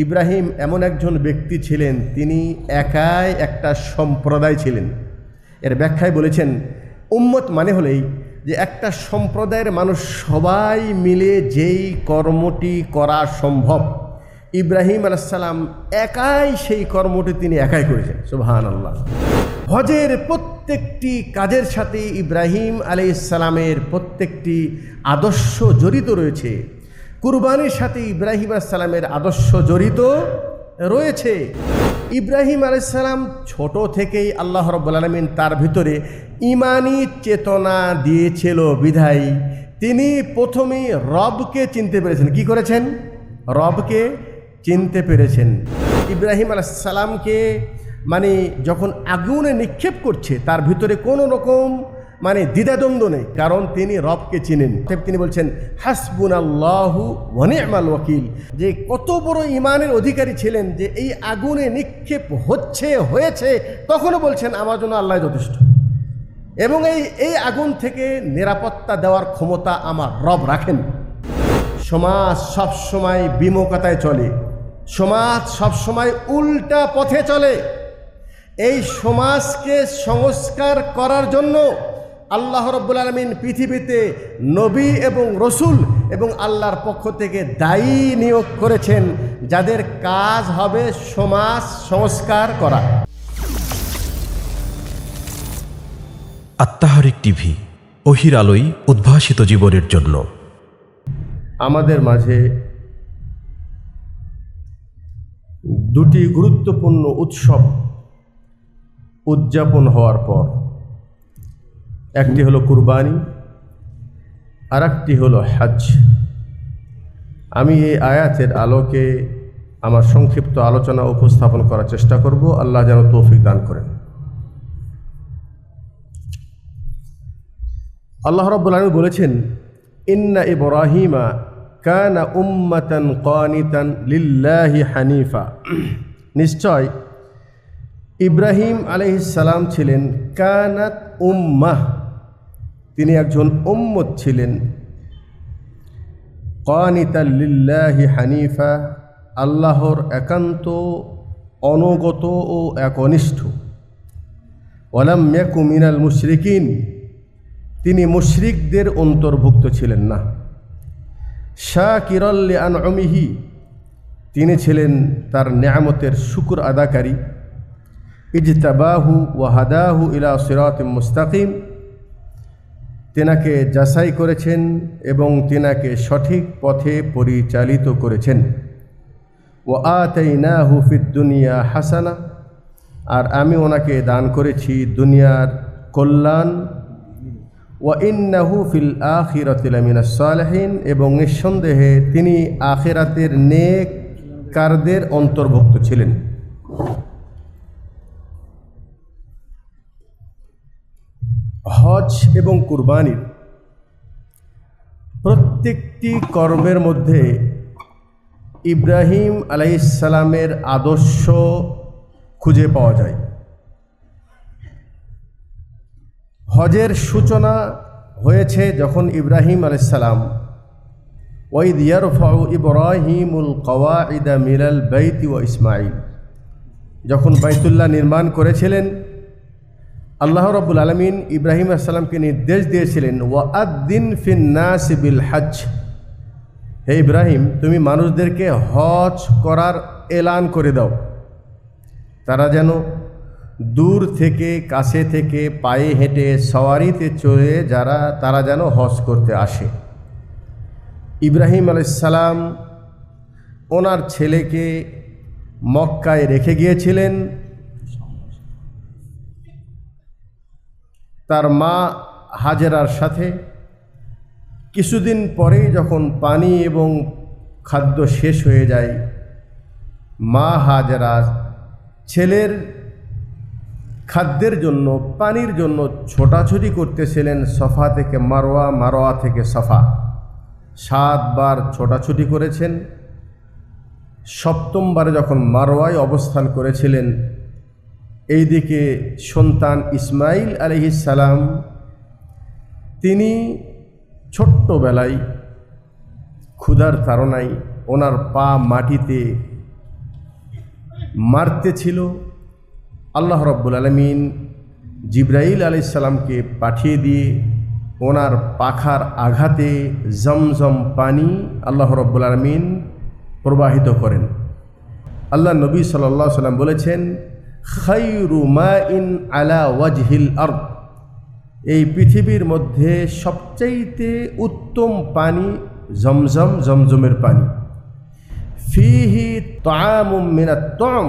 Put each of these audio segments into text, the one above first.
ইব্রাহিম এমন একজন ব্যক্তি ছিলেন, তিনি একাই একটা সম্প্রদায় ছিলেন। এর ব্যাখ্যায় বলেছেন, উম্মত মানে হলেই যে একটা সম্প্রদায়ের মানুষ সবাই মিলে যেই কর্মটি করা সম্ভব, ইব্রাহিম আলাইহিস সালাম একাই সেই কর্মটি তিনি একাই করেছেন। সুবহানাল্লাহ। হজের প্রত্যেকটি কাজের সাথে ইব্রাহিম আলাইহিস সালামের প্রত্যেকটি আদর্শ জড়িত রয়েছে। কুরবানির সাথে ইব্রাহিম আলাইহিস সালামের আদর্শ জড়িত রয়েছে। ইব্রাহিম আলাইহিস সালাম ছোট থেকেই আল্লাহ রাব্বুল আলামিন তার ভিতরে ঈমানি চেতনা দিয়েছিল বিধায় তিনি প্রথমেই রবকে চিনতে পেরেছেন। কি করেছেন? রবকে চিনতে পেরেছেন। ইব্রাহিম আলাইহিস সালামকে যখন আগুনে নিক্ষেপ করছে তার ভিতরে কোনো রকম দ্বিধাদ্বন্দ্ব নেই, কারণ তিনি রবকে চিনেন। তিনি বলছেন হাসবুনাল্লাহু ওয়া নি'মাল ওয়াকিল, যে কত বড় ঈমানের অধিকারী ছিলেন যে এই আগুনে নিক্ষেপ হয়েছে তখনও বলছেন আমার জন্য আল্লাহ যথেষ্ট, এবং এই আগুন থেকে নিরাপত্তা দেওয়ার ক্ষমতা আমার রব রাখেন। সমাজ সবসময় বিমুখতায় চলে, সমাজ সবসময় উল্টা পথে চলে। এই সমাজকে সংস্কার করার জন্য আল্লাহ রাব্বুল আলামিন পৃথিবীতে নবী এবং রসুল এবং আল্লাহর পক্ষ থেকে দায়ী নিয়োগ করেছেন, যাদের কাজ হবে সমাজ সংস্কার করা। আত্মাহারিক টিভি, ওহির আলোয় উদ্ভাসিত জীবনের জন্য। আমাদের মাঝে দুটি গুরুত্বপূর্ণ উৎসব উদযাপন হওয়ার পর, একটি হলো কুরবানি আর একটি হলো হজ। আমি এই আয়াতের আলোকে আমার সংক্ষিপ্ত আলোচনা উপস্থাপন করার চেষ্টা করব। আল্লাহ যেন তৌফিক দান করেন। আল্লাহ রাব্বুল আলামিন বলেছেন, ইন্না ইব্রাহিমা কানা উম্মাতান কানিতান লিল্লাহি হানিফা। নিশ্চয় ইব্রাহিম আলাইহিস সালাম ছিলেন কানাত উম্মাহ, তিনি একজন উম্মত ছিলেন। কানিতান লিল্লাহি হানিফা, আল্লাহর একান্ত অনুগত ও একনিষ্ঠ। ওয়ালাম ইয়াকু মিনাল মুশরিকিন, তিনি মুশরিকদের অন্তর্ভুক্ত ছিলেন না। শাকিরাল লিআনউমিহি, তিনি ছিলেন তার নেয়ামতের শুকর আদাকারী। ইজতাবাহু ওয়া হাদাহু ইলা সিরাতিম মুস্তাকিম, তেনাকে যাচাই করেছেন এবং তেনাকে সঠিক পথে পরিচালিত করেছেন। ওয়া আতাইনাহু ফিদ দুনিয়া হাসানা, আর আমি ওনাকে দান করেছি দুনিয়ার কল্যাণ। ওয়া ইন্নাহু ফিল আখিরাতি লামিনাস সালিহিন, এবং নিঃসন্দেহে তিনি আখিরাতের নেককারদের অন্তর্ভুক্ত ছিলেন। হজ এবং কুরবানির প্রত্যেকটি কর্মের মধ্যে ইব্রাহিম আলাইহিস সালামের আদর্শ খুঁজে পাওয়া যায়। হজের সূচনা হয়েছে যখন ইব্রাহিম আলাইহিস সালাম ওয়াইদ ইয়ারফাউ ইব্রাহিমুল কওয়াইদা মিনাল বাইতি ওয়া ইসমাঈল, যখন বাইতুল্লাহ নির্মাণ করেছিলেন, আল্লাহ রাব্বুল আলামিন ইব্রাহিম আলাইহিস সালামকে নির্দেশ দিয়েছিলেন ওয়াআদ্দিন ফিন্নাস বিল হজ, হে ইব্রাহিম, তুমি মানুষদেরকে হজ করার এলান করে দাও, তারা যেন দূর থেকে কাছে থেকে পায়ে হেঁটে সওয়ারিতে চড়ে তারা যেন হজ করতে আসে। ইব্রাহিম আলাইহিস সালাম ওনার ছেলেকে মক্কায় রেখে গিয়েছিলেন। তার মা হাজেরার সাথে কিছুদিন পরেই যখন পানি এবং খাদ্য শেষ হয়ে যায়, মা হাজেরা ছেলের খাদ্যের জন্য পানির জন্য ছোটাছুটি করতেছিলেন সফা থেকে মারওয়া, মারওয়া থেকে সফা। 7 বার ছোটাছুটি করেছেন। 7ম বারে যখন মারওয়ায় অবস্থান করেছিলেন, এইদিকে সন্তান ইসমাইল আলাইহিস সালাম তিনি ছোট্টবেলায় ক্ষুধার তাড়নায় ওনার পা মাটিতে মারতেছিল, আল্লাহ রাব্বুল আলামিন জিবরাইল আলাইহিস সালামকে পাঠিয়ে দিয়ে ওনার পাখার আঘাতে জমজম পানি আল্লাহ রাব্বুল আলামিন প্রবাহিত করেন। আল্লাহ নবী সাল্লাল্লাহু আলাইহি ওয়াসাল্লাম বলেছেন, খায়রু মাইন আলা ওয়াজহিল আরদ, এই পৃথিবীর মধ্যে সবচাইতে উত্তম পানি জমজমের পানি। ফিহি তাআমুম মিনাত তা'ম,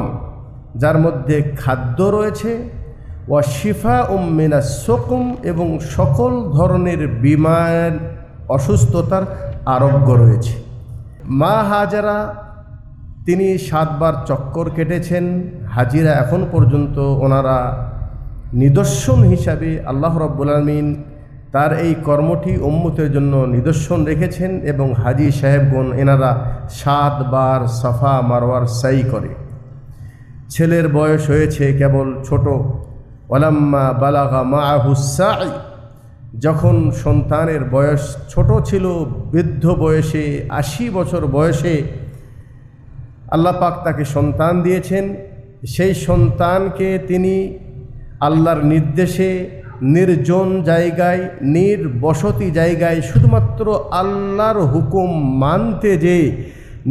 যার মধ্যে খাদ্য রয়েছে, ওয়া শিফাউম মিনাস সুকুম, এবং সকল ধরনের বিমার অসুস্থতার আরোগ্য রয়েছে। মা হাজেরা তিনি 7 বার চক্কর কেটেছেন। হাজিরা এখন পর্যন্ত ওনারা নিদর্শন হিসাবে আল্লাহ রাব্বুল আলামিন তার এই কর্মটি উম্মতের জন্য নিদর্শন রেখেছেন, এবং হাজি সাহেবগণ এনারা 7 বার সাফা মারওয়ার সাই করে। ছেলের বয়স হয়েছে কেবল ছোট। ওয়ালাম্মা বালাগা মাআহু সাই, যখন সন্তানের বয়স ছোট ছিল, বৃদ্ধ বয়সে 80 বছর বয়সে আল্লাহ পাক তাকে সন্তান দিয়েছেন। সেই সন্তানকে তিনি আল্লাহর নির্দেশে নির্জন জায়গায়, নির্বসতি জায়গায় শুধুমাত্র আল্লাহর হুকুম মানতে যে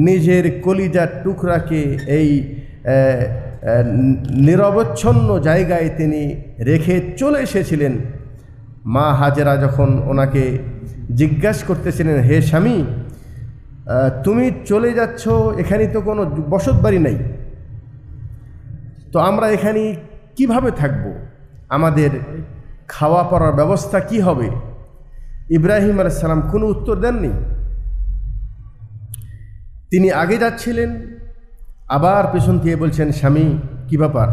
নিজের কলিজার টুকরাকে এই নিরবচ্ছন্ন জায়গায় তিনি রেখে চলে এসেছিলেন। মা হাজেরা যখন ওনাকে জিজ্ঞাসা করতেছিলেন, হে স্বামী, তুমি চলে যাচ্ছ, এখানে তো কোনো বসত বাড়ি নাই, তো আমরা এখানে কিভাবে থাকব, আমাদের খাওয়া পড়ার ব্যবস্থা কি হবে? ইব্রাহিম আলাইহিস সালাম কোনো উত্তর দেননি। তিনি আগে যাচ্ছিলেন, আবার পেছন থেকে বলছেন, স্বামী কি ব্যাপার,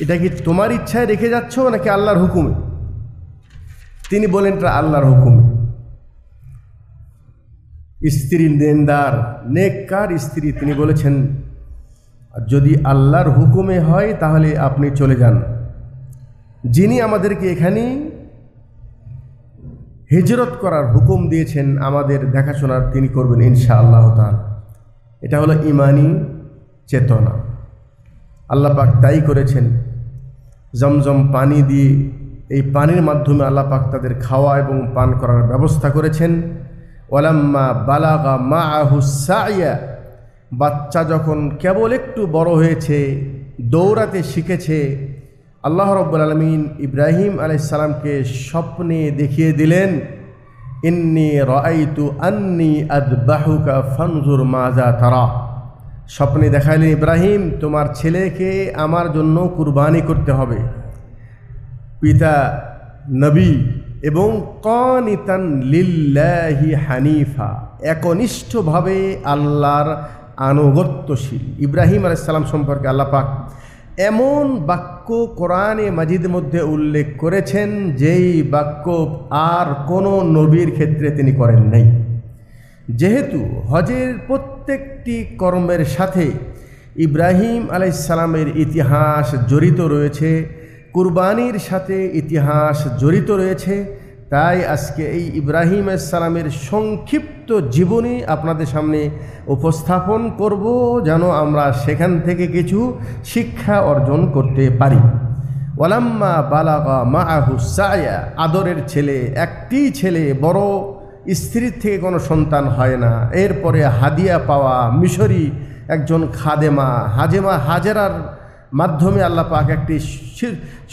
এটা কি তোমার ইচ্ছায় রেখে যাচ্ছ নাকি আল্লাহর হুকুমে? তিনি বলেন, এটা আল্লাহর হুকুমে। স্ত্রী নেককার, নেককার স্ত্রী, তিনি বলেছেন, যদি আল্লাহর হুকুমে হয় তাহলে আপনি চলে যান। যিনি আমাদেরকে এখানে হিজরত করার হুকুম দিয়েছেন, আমাদের দেখাশোনার তিনি করবেন ইনশাআল্লাহ তাআলা। এটা হলো ঈমানি চেতনা। আল্লাহ পাক তাই করেছেন। জমজম পানি দিয়ে, এই পানির মাধ্যমে আল্লাহ পাক তাদের খাওয়া এবং পান করার ব্যবস্থা করেছেন। ওয়ালাম্মা বালাগা মাআহু সাইয়া, বাচ্চা যখন কেবল একটু বড় হয়েছে, দৌড়াতে শিখেছে, আল্লাহ রাব্বুল আলামিন ইব্রাহিম আলাইহিস সালামকে স্বপ্নে দেখিয়ে দিলেন, ইন্নী রাআইতু আন্নী আযবাহুকা ফানজুর মাযা তারা। স্বপ্নে দেখাইলেন, ইব্রাহিম, তোমার ছেলেকে আমার জন্য কুরবানি করতে হবে। পিতা নবী এবং কানিতান লিল্লাহি হানিফা, একনিষ্ঠভাবে আল্লাহর আনুগত্যশীল। ইব্রাহিম আলাইহিস সালাম সম্পর্কে আল্লাহ পাক এমন বাক্য কোরআনে মাজিদের মধ্যে উল্লেখ করেছেন, যেই বাক্য আর কোনো নবীর ক্ষেত্রে তিনি করেন নাই। যেহেতু হজের প্রত্যেকটি কর্মের সাথে ইব্রাহিম আলাইহিস সালামের ইতিহাস জড়িত রয়েছে, কুরবানির সাথে ইতিহাস জড়িত রয়েছে, তাই আজকে এই ইব্রাহিম আলাইহিস সালামের সংক্ষিপ্ত জীবনী আপনাদের সামনে উপস্থাপন করব, যেন আমরা সেখান থেকে কিছু শিক্ষা অর্জন করতে পারি। ওয়ালাম্মা বালাগা মাআহু সায়া, আদরের ছেলে, একটি ছেলে, বড় স্ত্রীর থেকে কোনো সন্তান হয় না। এরপরে হাদিয়া পাওয়া মিশরি একজন খাদেমা হাজেরার মাধ্যমে আল্লাহ পাক একটি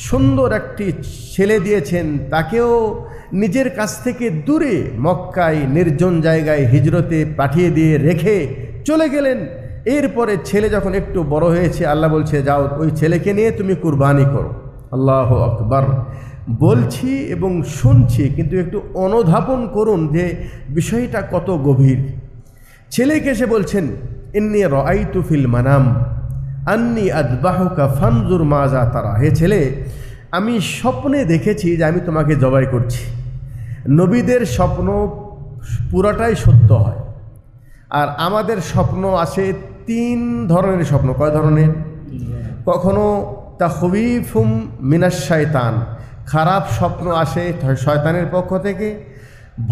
সুন্দর একটি ছেলে দিয়েছেন। তাকেও নিজের কাছ থেকে দূরে মক্কায় নির্জন জায়গায় হিজরতে পাঠিয়ে দিয়ে রেখে চলে গেলেন। এরপরে ছেলে যখন একটু বড় হয়েছে, আল্লাহ বলছে, যাও ওই ছেলেকে নিয়ে তুমি কুরবানি করো। আল্লাহু আকবার। বলছি এবং শুনছি, কিন্তু একটু অনুধাবন করুন যে বিষয়টা কত গভীর। ছেলেকে এসে বলছেন, ইন্নী রাআইতু ফিল মানাম আন্নী আযবাহুকা ফানজুর মাযা তারা। হে ছেলে, আমি স্বপ্নে দেখেছি যে আমি তোমাকে জবাই করছি। নবীদের স্বপ্ন পুরাটাই সত্য হয়, আর আমাদের স্বপ্ন আসে 3 ধরনের স্বপ্ন। কয় ধরনের? কখনো তাখবীফুম মিনাশ শায়তান, খারাপ স্বপ্ন আসে শয়তানের পক্ষ থেকে,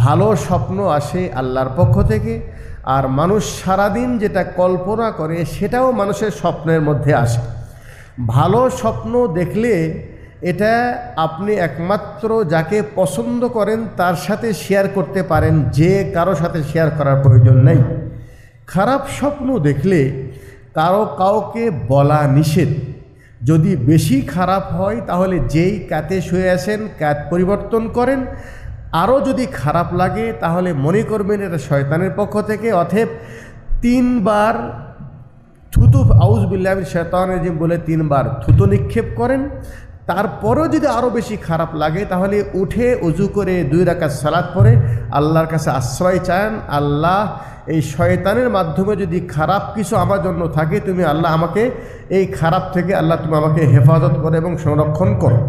ভালো স্বপ্ন আসে আল্লাহর পক্ষ থেকে, আর মানুষ সারাদিন যেটা কল্পনা করে সেটাও মানুষের স্বপ্নের মধ্যে আসে। ভালো স্বপ্ন দেখলে এটা আপনি একমাত্র যাকে পছন্দ করেন তার সাথে শেয়ার করতে পারেন, যে কারো সাথে শেয়ার করার প্রয়োজন নেই। খারাপ স্বপ্ন দেখলে কাউকে বলা নিষেধ। যদি বেশি খারাপ হয় তাহলে যেই কাতে শুয়ে আছেন কাত পরিবর্তন করেন। আরও যদি খারাপ লাগে তাহলে মনে করবেন এটা শয়তানের পক্ষ থেকে। অতএব 3 বার থুতু আউযুবিল্লাহি মিনাশ শাইতানির রাজিম বলে 3 বার থুতু নিক্ষেপ করেন। তারপরেও যদি আরও বেশি খারাপ লাগে তাহলে উঠে উজু করে 2 রাকাত সালাত পড়ে আল্লাহর কাছে আশ্রয় চান, আল্লাহ এই শয়তানের মাধ্যমে যদি খারাপ কিছু আমার জন্য থাকে, তুমি আল্লাহ আমাকে এই খারাপ থেকে আল্লাহ তুমি আমাকে হেফাজত করো এবং সংরক্ষণ করো।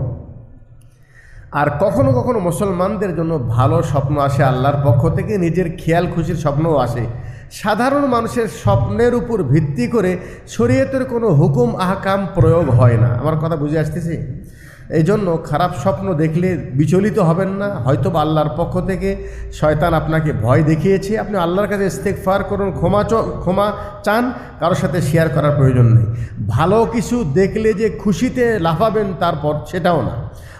আর কখনো কখনো মুসলমানদের জন্য ভালো স্বপ্ন আসে আল্লাহর পক্ষ থেকে, নিজের খেয়াল খুশির স্বপ্নও আসে। সাধারণ মানুষের স্বপ্নের উপর ভিত্তি করে শরীয়তের কোনো হুকুম আহকাম প্রয়োগ হয় না। আমার কথা বুঝে আসতেছে? এই জন্য খারাপ স্বপ্ন দেখলে বিচলিত হবেন না। হয়তো আল্লাহর পক্ষ থেকে শয়তান আপনাকে ভয় দেখিয়েছে, আপনি আল্লাহর কাছে ইস্তেগফার করুন, ক্ষমা চান, কারোর সাথে শেয়ার করার প্রয়োজন নেই। ভালো কিছু দেখলে যে খুশিতে লাফাবেন তারপর, সেটাও না।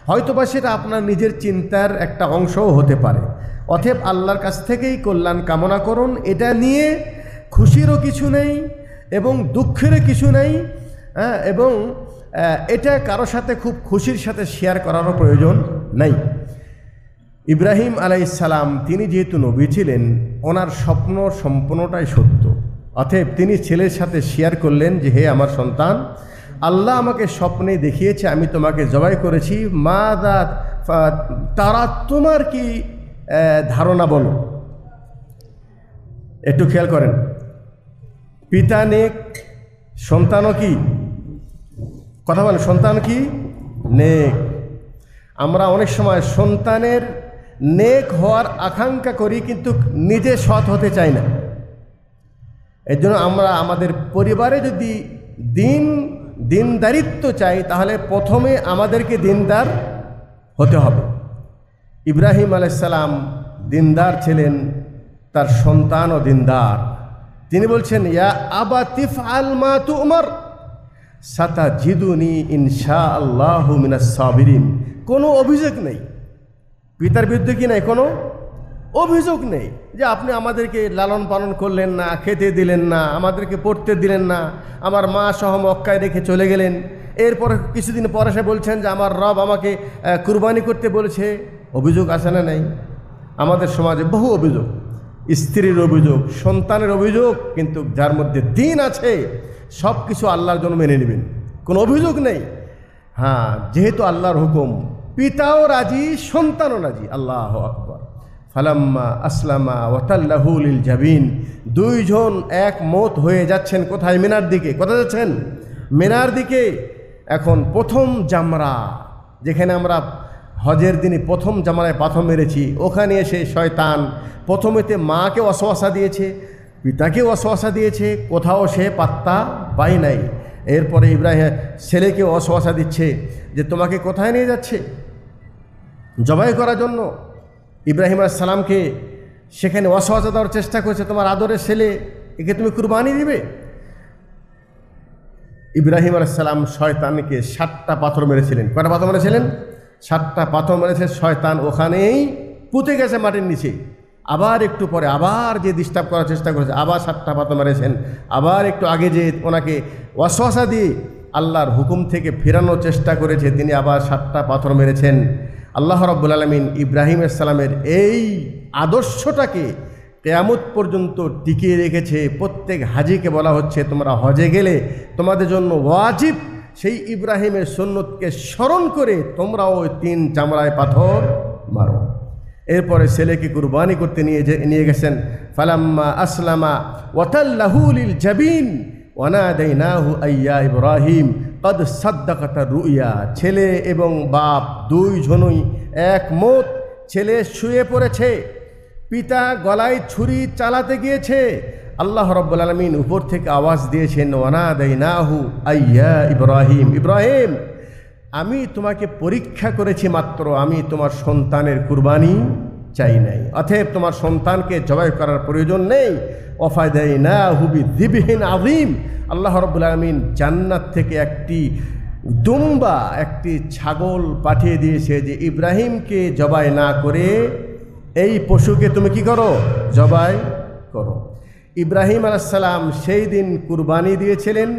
হয়তোবা সেটা আপনার নিজের চিন্তার একটা অংশও হতে পারে। অতএব আল্লাহর কাছ থেকেই কল্যাণ কামনা করুন। এটা নিয়ে খুশিরও কিছু নেই এবং দুঃখেরও কিছু নেই, এবং এটা কারো সাথে খুব খুশির সাথে শেয়ার করারও প্রয়োজন নেই। ইব্রাহিম আলাইহিস সালাম তিনি যেহেতু নবী ছিলেন, ওনার স্বপ্ন সম্পূর্ণটাই সত্য। অতএব তিনি ছেলের সাথে শেয়ার করলেন যে, হে আমার সন্তান, আল্লাহ আমাকে স্বপ্নে দেখিয়েছে আমি তোমাকে জবাই করেছি, মাযা তারা, তোমার কি ধারণা বলো। একটু খেয়াল করেন, পিতা নেক, সন্তানও কি, কথা বলেন, সন্তান কি নেক। আমরা অনেক সময় সন্তানের নেক হওয়ার আকাঙ্ক্ষা করি কিন্তু নিজে সৎ হতে চাই না। এর জন্য আমরা আমাদের পরিবারে যদি দিনদারিত্ব চাই তাহলে প্রথমে আমাদেরকে দিনদার হতে হবে। ইব্রাহিম আলাইহিস সালাম দিনদার ছিলেন, তার সন্তানও দিনদার। তিনি বলছেন, ইয়া আবাতি ইফআল মা তু'মার সাতাজিদুনি ইনশাআল্লাহু মিনাস সাবিরিন। কোনো অভিযোগ নেই, পিতার বিরুদ্ধে কি নেই, কোনো অভিযোগ নেই যে আপনি আমাদেরকে লালন পালন করলেন না, খেতে দিলেন না, আমাদেরকে পড়তে দিলেন না, আমার মা সহ মক্কায় রেখে চলে গেলেন। এরপরে কিছুদিন পরে সে বলছেন যে আমার রব আমাকে কুরবানি করতে বলেছে। অভিযোগ আসে না? নেই? আমাদের সমাজে বহু অভিযোগ, স্ত্রীর অভিযোগ, সন্তানের অভিযোগ, কিন্তু যার মধ্যে দিন আছে সব কিছু আল্লাহর জন্য মেনে নেবেন, কোনো অভিযোগ নেই। হ্যাঁ, যেহেতু আল্লাহর হুকুম, পিতাও রাজি, সন্তানও রাজি। আল্লাহু আকবার। ফালাম্মা আসলামা ওয়াতাল্লাহু লিল জাবিন, 2 জন একমত হয়ে যাচ্ছেন কোথায়? মিনার দিকে। কোথায় যাচ্ছেন? মিনার দিকে। এখন প্রথম জামরা, যেখানে আমরা হজের দিনে প্রথম জামরায় পাথর মেরেছি, ওখানে এসে শয়তান প্রথমেতে মাকে ওয়াসওয়াসা দিয়েছে, পিতাকে ওয়াসওয়াসা দিয়েছে, কোথাও সে পাত্তা পায় নাই। এরপরে ইব্রাহিম ছেলেকে ওয়াসওয়াসা দিচ্ছে যে তোমাকে কোথায় নিয়ে যাচ্ছে? জবাই করার জন্য। ইব্রাহিম আলাইহিস সালামকে সেখানে ওয়াসওয়াসা দেওয়ার চেষ্টা করছে, তোমার আদরের ছেলে, একে তুমি কুরবানি দিবে। ইব্রাহিম আলাইহিস সালাম শয়তানকে 7টা পাথর মেরেছিলেন। কয়টা পাথর মেরেছিলেন? 7টা পাথর মেরেছে। শয়তান ওখানেই পুঁতে গেছে মাটির নিচে। আবার একটু পরে আবার যে ডিস্টার্ব করার চেষ্টা করেছে, আবার 7টা পাথর মেরেছেন। আবার একটু আগে যে ওনাকে ওয়াসওয়াসা দিয়ে আল্লাহর হুকুম থেকে ফেরানোর চেষ্টা করেছে, তিনি আবার 7টা পাথর মেরেছেন। আল্লাহ রাব্বুল আলামিন ইব্রাহিম আলাইহিস সালামের এই আদর্শটাকে কিয়ামত পর্যন্ত টিকিয়ে রেখেছে। প্রত্যেক হাজিকে বলা হচ্ছে, তোমরা হজে গেলে তোমাদের জন্য ওয়াজিব সেই ইব্রাহিমের সুন্নতকে স্মরণ করে তোমরাও ওই 3 চামড়ায় পাথর মারো। এরপরে ছেলেকে কুরবানি করতে নিয়ে গেছেন। ফালাম্মা আসলামা ওয়াতাল্লাহু লিল জাবিন ওয়ানাদাইনাহু আইয়া ইব্রাহিম কদ সাদ্দাকাতা রুইয়া। ছেলে এবং বাপ 2 জনই একমত। ছেলে শুয়ে পড়েছে, পিতা গলায় ছুরি চালাতে গিয়েছে। আল্লাহ রাব্বুল আলামিন উপর থেকে আওয়াজ দিয়েছেন, ওয়ানাদাইনাহু আইয়া ইব্রাহিম, ইব্রাহিম আমি তোমাকে পরীক্ষা করেছি মাত্র, আমি তোমার সন্তানের কুরবানি চাই নাই। অতএব তোমার সন্তানকে জবাই করার প্রয়োজন নেই। ওয়াফাদাইনাহু বিযিবহিন আযীম, আল্লাহ রাব্বুল আলামিন জান্নাত থেকে একটি দুম্বা, একটি ছাগল পাঠিয়ে দিয়েছে যে ইব্রাহিমকে জবাই না করে এই পশুকে তুমি কি করো, জবাই করো। ইব্রাহিম আলাইহিস সালাম সেই দিন কুরবানি দিয়েছিলেন।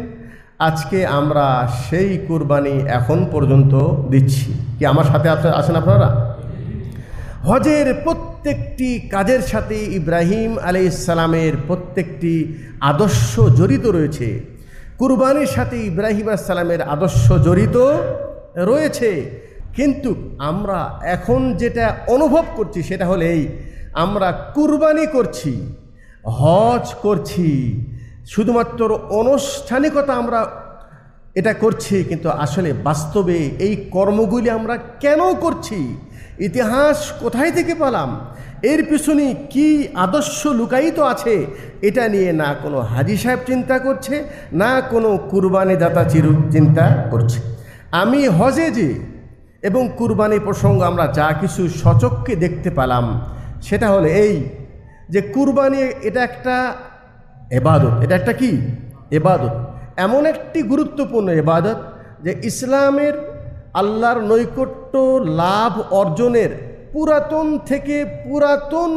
আজকে আমরা সেই কুরবানি এখন পর্যন্ত দিচ্ছি। কি আমার সাথে আছেন আপনারা? হজের প্রত্যেকটি কাজের সাথে ইব্রাহিম আলাইহিস সালামের প্রত্যেকটি আদর্শ জড়িত রয়েছে। কুরবানির সাথে ইব্রাহিম আলাইহিস সালামের আদর্শ জড়িত রয়েছে। কিন্তু আমরা এখন যেটা অনুভব করছি সেটা হলো এই, আমরা কুরবানি করছি, হজ করছি, শুধুমাত্র আনুষ্ঠানিকতা আমরা এটা করছি, কিন্তু আসলে বাস্তবে এই কর্মগুলি আমরা কেন করছি, ইতিহাস কোথায় থেকে পেলাম, এর পিছনে কি আদর্শ লুকায়িত আছে, এটা নিয়ে না কোনো হাজী সাহেব চিন্তা করছে, না কোনো কুরবানি দাতা চিন্তা করছে। আমি হজে যে এবং কুরবানি প্রসঙ্গ আমরা যা কিছু সচক্ষে দেখতে পেলাম সেটা হলো এই যে কুরবানি এটা একটা ইবাদত। এটা একটা কি ইবাদত, এমন একটি গুরুত্বপূর্ণ ইবাদত যে ইসলামের আল্লাহর নৈকট্য লাভ অর্জনের পুরাতন থেকে পুরাতন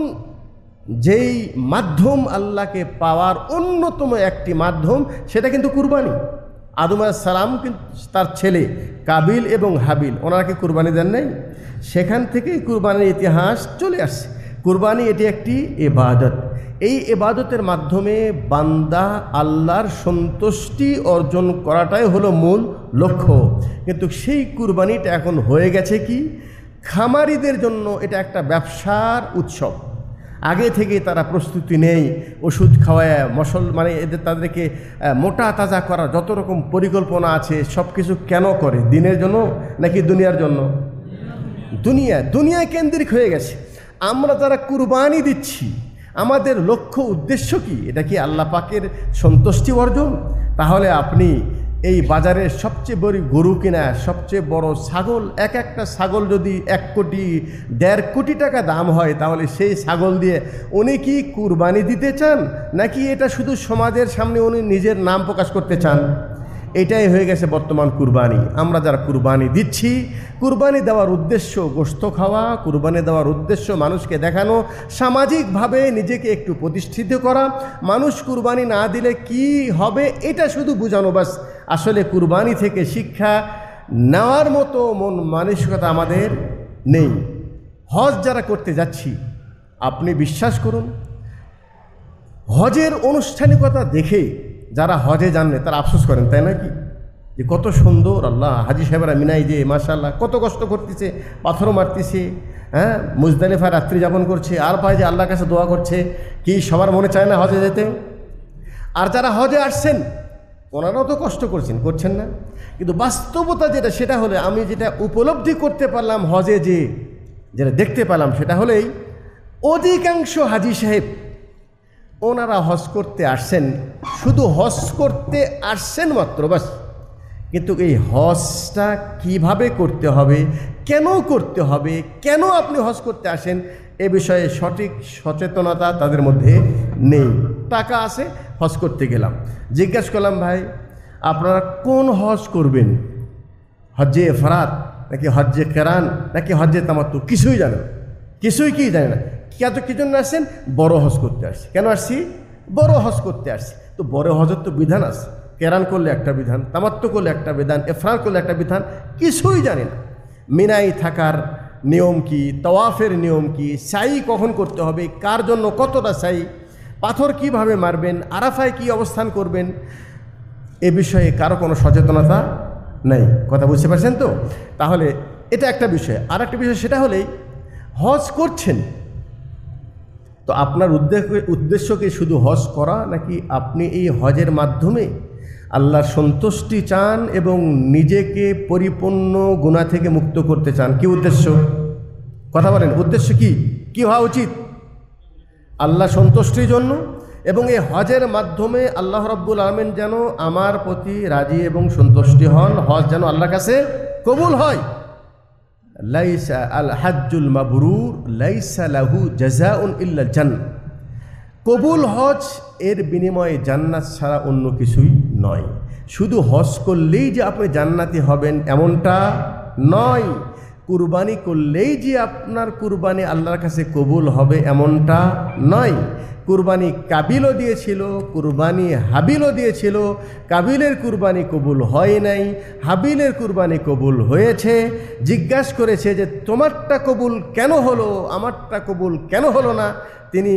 যেই মাধ্যম আল্লাহকে পাওয়ার অন্যতম একটি মাধ্যম সেটা কিন্তু কুরবানি। আদম আলাইহিস সালাম কিন্তু তার ছেলে কাবিল এবং হাবিল ওনারা কি কুরবানি দেন নাই? সেখান থেকেই কুরবানির ইতিহাস চলে আসছে। কুরবানি এটি একটি ইবাদত। এই ইবাদতের মাধ্যমে বান্দা আল্লাহর সন্তুষ্টি অর্জন করাটাই হলো মূল লক্ষ্য। কিন্তু সেই কুরবানিটা এখন হয়ে গেছে কি, খামারিদের জন্য এটা একটা ব্যবসার উৎসব। আগে থেকে তারা প্রস্তুতি নেই, ওষুধ খাওয়ায় মানে এদের তাদেরকে মোটা তাজা করার যত রকম পরিকল্পনা আছে সব কিছু কেন করে? দিনের জন্য নাকি দুনিয়ার জন্য? দুনিয়া কেন্দ্রিক হয়ে গেছে। আমরা যারা কুরবানি দিচ্ছি আমাদের লক্ষ্য উদ্দেশ্য কি? এটা কি আল্লাহ পাকের সন্তুষ্টি অর্জন? তাহলে আপনি এই বাজারের সবচেয়ে বড় গরু কিনা, সবচেয়ে বড় ছাগল, একটা ছাগল যদি 1 কোটি 1.5 কোটি টাকা দাম হয়, তাহলে সেই ছাগল দিয়ে উনি কি কুরবানি দিতে চান, নাকি এটা শুধু সমাজের সামনে উনি নিজের নাম প্রকাশ করতে চান? এটাই হয়ে গেছে বর্তমান কুরবানি। আমরা যারা কুরবানি দিচ্ছি, কুরবানি দেওয়ার উদ্দেশ্য গোশত খাওয়া, কুরবানি দেওয়ার উদ্দেশ্য মানুষকে দেখানো, সামাজিকভাবে নিজেকে একটু প্রতিষ্ঠিত করা। মানুষ কুরবানি না দিলে কি হবে এটা শুধু বোঝানো, বাস। আসলে কুরবানি থেকে শিক্ষা নেওয়ার মতো মন মানসিকতা আমাদের নেই। হজ যারা করতে যাচ্ছি, আপনি বিশ্বাস করুন, হজের আনুষ্ঠানিকতা দেখে যারা হজে জানলে তারা আফসোস করেন, তাই নাকি? যে কত সুন্দর আল্লাহ, হাজী সাহেবরা মিনাই যে মাশাআল্লাহ কত কষ্ট করতেছে, পাথর মারতেছে, হ্যাঁ, মুজদালিফা রাত্রি যাপন করছে, আর পায় যে আল্লাহর কাছে দোয়া করছে। কি সবার মনে চায় না হজে যেতে? আর যারা হজে আসছেন ওনারাও তো কষ্ট করছেন না? কিন্তু বাস্তবতা যেটা, সেটা হলে আমি যেটা উপলব্ধি করতে পারলাম হজে যেটা দেখতে পেলাম, সেটা হলেই অধিকাংশ হাজী সাহেব ওনারা হজ করতে আসছেন, শুধু হজ করতে আসছেন মাত্র, বাস। কিন্তু এই হজটা কিভাবে করতে হবে, কেন করতে হবে, কেন আপনি হজ করতে আসেন, এ বিষয়ে সঠিক সচেতনতা তাদের মধ্যে নেই। টাকা আছে, হজ করতে গেলাম, জিজ্ঞাসা করলাম, ভাই আপনারা কোন হজ করবেন? হজ্জে ইফরাদ নাকি হজ্জে কেরান নাকি হজ্জে তামাত্তু? কিছুই জানে না, কিছুই জানে না। কি জন্য আসছেন? বড় হজ করতে আসছি। কেন আসছি? বড় হজ করতে আসছি। তো বড় হজের তো বিধান আছে, কেরান করলে একটা বিধান, তামাত্তু করলে একটা বিধান, ইফরাদ করলে একটা বিধান, কিছুই জানে না। মিনাই থাকার নিয়ম কি, তাওয়াফের নিয়ম কি, সাই কখন করতে হবে, কার জন্য কতটা সাই, পাথর কিভাবে মারবেন, আরাফায় কি অবস্থান করবেন, এ বিষয়ে কারো কোনো সচেতনতা নেই। কথা বুঝতে পারছেন তো? তাহলে এটা একটা বিষয়। আর একটা বিষয়, সেটা হলেই হজ করছেন তো আপনার উদ্দেশ্য কি শুধু হজ করা, নাকি আপনি এই হজের মাধ্যমে আল্লাহর সন্তুষ্টি চান এবং নিজেকে পরিপূর্ণ গুনাহ থেকে মুক্ত করতে চান? কি উদ্দেশ্য? কথা বলেন, উদ্দেশ্য কি হওয়া উচিত? আল্লাহ সন্তুষ্টির জন্য, এবং এই হজের মাধ্যমে আল্লাহ রাব্বুল আলামিন যেন আমার প্রতি রাজি এবং সন্তুষ্টি হন, হজ যেন আল্লাহর কাছে কবুল হয়। লাইসা আল হাজ্জুল মাবরুর লাইসা লাহু জাযাউন ইল্লা জান্নাহ, কবুল হজ এর বিনিময়ে জান্নাত ছাড়া অন্য কিছুই নয়। শুধু হজ করলেই যে আপনি জান্নাতি হবেন এমনটা নয়, কুরবানি করলেই যে আপনার কুরবানি আল্লাহর কাছে কবুল হবে এমনটা নয়। কুরবানি কাবিলও দিয়েছিল, কুরবানি হাবিলও দিয়েছিল। কাবিলের কুরবানি কবুল হয় নাই, হাবিলের কুরবানি কবুল হয়েছে। জিজ্ঞাসা করেছে যে তোমারটা কবুল কেন হলো, আমারটা কবুল কেন হলো না? তিনি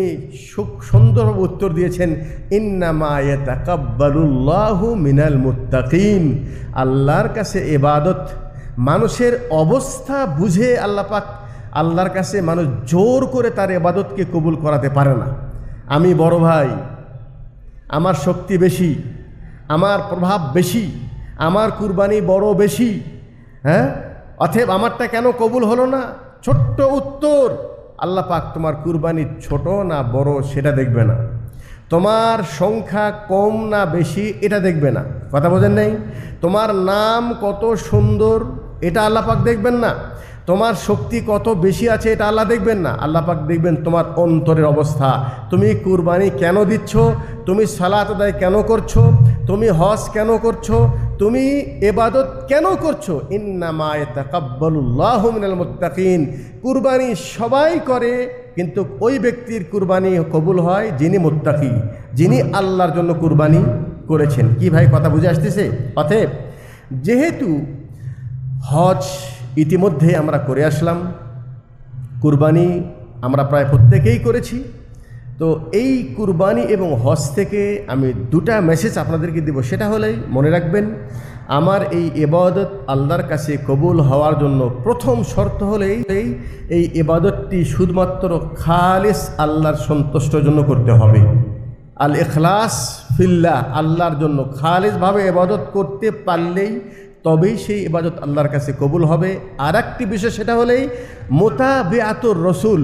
সুন্দরভাবে উত্তর দিয়েছেন, ইন্নামা ইয়াতাকাব্বালুল্লাহু মিনাল মুত্তাকিন। আল্লাহর কাছে ইবাদত মানুষের অবস্থা বুঝে আল্লাহ পাক, আল্লাহর কাছে মানুষ জোর করে তার ইবাদতকে কবুল করাতে পারে না। আমি বড় ভাই, আমার শক্তি বেশি, আমার প্রভাব বেশি, আমার কুরবানি বড় বেশি, হ্যাঁ, অতএব আমারটা কেন কবুল হলো না? ছোট্ট উত্তর, আল্লাহ পাক তোমার কুরবানি ছোট না বড় সেটা দেখবে না, তোমার সংখ্যা কম না বেশি এটা দেখবে না। কথা বোঝেন নাই? তোমার নাম কত সুন্দর এটা আল্লাহ পাক দেখবেন না, তোমার শক্তি কত বেশি আছে এটা আল্লাহ দেখবেন না। আল্লাহ পাক দেখবেন তোমার অন্তরের অবস্থা। তুমি কুরবানি কেন দিচ্ছ, তুমি সালাত আদায় কেন করছো, তুমি হজ কেন করছো, তুমি ইবাদত কেন করছো? ইন্নামা ইয়াতাকাব্বালুল্লাহু মিনাল মুত্তাকিন। কুরবানি সবাই করে, কিন্তু ওই ব্যক্তির কুরবানি কবুল হয় যিনি মুত্তাকি, যিনি আল্লাহর জন্য কুরবানি করেছেন। কি ভাই কথা বুঝে আসতেছে? অতএব যেহেতু হজ ইতিমধ্যে আমরা করে আসলাম, কুরবানি আমরা প্রায় প্রত্যেকেই করেছি, তো এই কুরবানি এবং হজ থেকে আমি দুটা মেসেজ আপনাদেরকে দেব। সেটা হলেই মনে রাখবেন, আমার এই ইবাদত আল্লাহর কাছে কবুল হওয়ার জন্য প্রথম শর্ত হলেই এই ইবাদতটি শুধুমাত্র খালিস আল্লাহর সন্তুষ্টর জন্য করতে হবে। আল ইখলাস ফিল্লাহ, আল্লাহর জন্য খালিসভাবে ইবাদত করতে পারলেই তবেই সেই ইবাদত আল্লাহর কাছে কবুল হবে। আর একটি বিষয়, সেটা হলেই মুতাবিআতুর রসুল।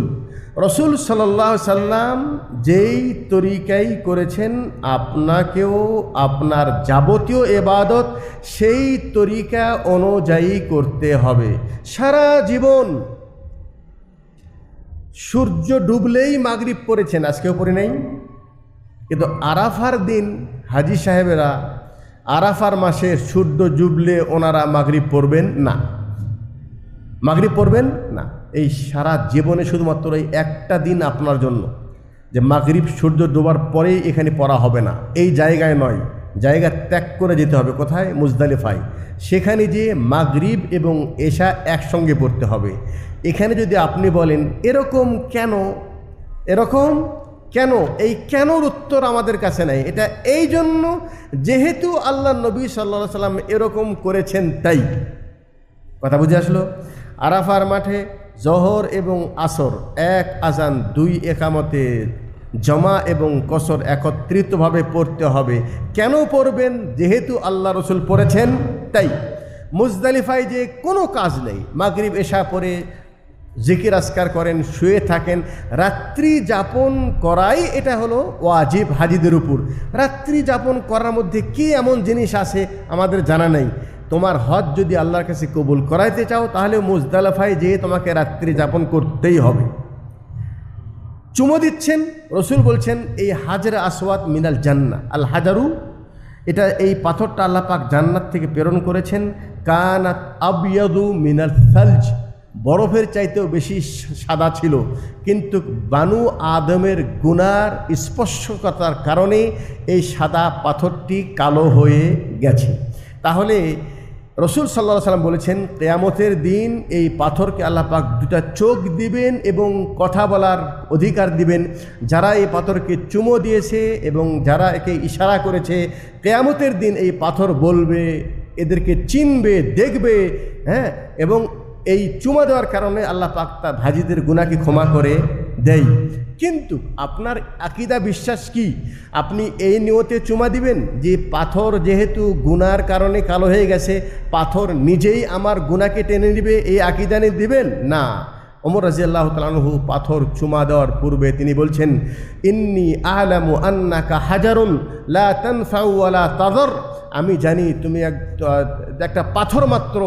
রসুল সাল্লাল্লাহু আলাইহি সাল্লাম যেই তরিকাই করেছেন, আপনাকেও আপনার যাবতীয় ইবাদত সেই তরিকা অনুযায়ী করতে হবে সারা জীবন। সূর্য ডুবলেই মাগরিব পড়েছেন, আজকেও পড়ে নাই, কিন্তু আরাফার দিন হাজি সাহেবেরা আরাফার মাসে সূর্য ডুবলে ওনারা মাগরিব পড়বেন না, মাগরিব পড়বেন না। এই সারা জীবনে শুধুমাত্র এই একটা দিন আপনার জন্য, যে মাগরিব সূর্য ডোবার পরেই এখানে পড়া হবে না, এই জায়গায় নয়, জায়গা ত্যাগ করে যেতে হবে। কোথায়? মুজদালিফায়। সেখানে যে মাগরিব এবং এশা একসঙ্গে পড়তে হবে। এখানে যদি আপনি বলেন এরকম কেন, এরকম কেন, এই কেনর উত্তর আমাদের কাছে নাই। এটা এই জন্য যেহেতু আল্লাহ নবী সাল্লাল্লাহু আলাইহি সাল্লাম এরকম করেছেন, তাই। কথা বুঝে আসলো? আরাফার মাঠে জহর এবং আসর এক আজান, দুই একামতে জমা এবং কসর একত্রিতভাবে পড়তে হবে। কেন পড়বেন? যেহেতু আল্লাহ রসুল পড়েছেন, তাই। মুজদালিফায় যে কোনো কাজ নেই, মাগরিব এশা পড়ে জিকির আজকার করেন, শুয়ে থাকেন, রাত্রি যাপন করাই এটা হলো ওয়াজিব হাজিদের উপর। রাত্রি যাপন করার মধ্যে কি এমন জিনিস আছে আমাদের জানা নেই। তোমার হজ যদি আল্লাহর কাছে কবুল করাইতে চাও, তাহলে মুজদালিফায় যেয়ে তোমাকে রাত্রি যাপন করতেই হবে। চুমো দিচ্ছেন, রসুল বলছেন এই হাজরে আসওয়াদ মিনাল জান্নাহ, আল হাজারু, এটা এই পাথরটা আল্লাহ পাক জান্নাত থেকে প্রেরণ করেছেন। কানাত আবিয়াদু মিনাল সালজ, বরফের চাইতেও বেশি সাদা ছিল, কিন্তু বানু আদমের গুনার স্পর্শকতার কারণে এই সাদা পাথরটি কালো হয়ে গেছে। তাহলে রসুল সাল্লাল্লাহু আলাইহি সাল্লাম বলেছেন, কিয়ামতের দিন এই পাথরকে আল্লাহ পাক দুটা চোখ দিবেন এবং কথা বলার অধিকার দিবেন। যারা এই পাথরকে চুমো দিয়েছে এবং যারা একে ইশারা করেছে, কিয়ামতের দিন এই পাথর বলবে, এদেরকে চিনবে, দেখবে, হ্যাঁ, এবং এই চুমা দেওয়ার কারণে আল্লাহ পাক তার হাজিদের গুনাহকে ক্ষমা করে দেয়। কিন্তু আপনার আকীদা বিশ্বাস কি? আপনি এই নিয়তে চুমা দিবেন যে পাথর যেহেতু গুনার কারণে কালো হয়ে গেছে, পাথর নিজেই আমার গুনাহকে টেনে নেবে, এই আকীদা নিয়ে দিবেন না। ওমর রাদিয়াল্লাহু তাআলা আনহু পাথর চুমা দেওয়ার পূর্বে তিনি বলছেন, ইন্নী আ'লামু আন্নাকা হাজারুন লা তানফাউ ওয়া লা তাদর, আমি জানি তুমি একটা পাথর মাত্র,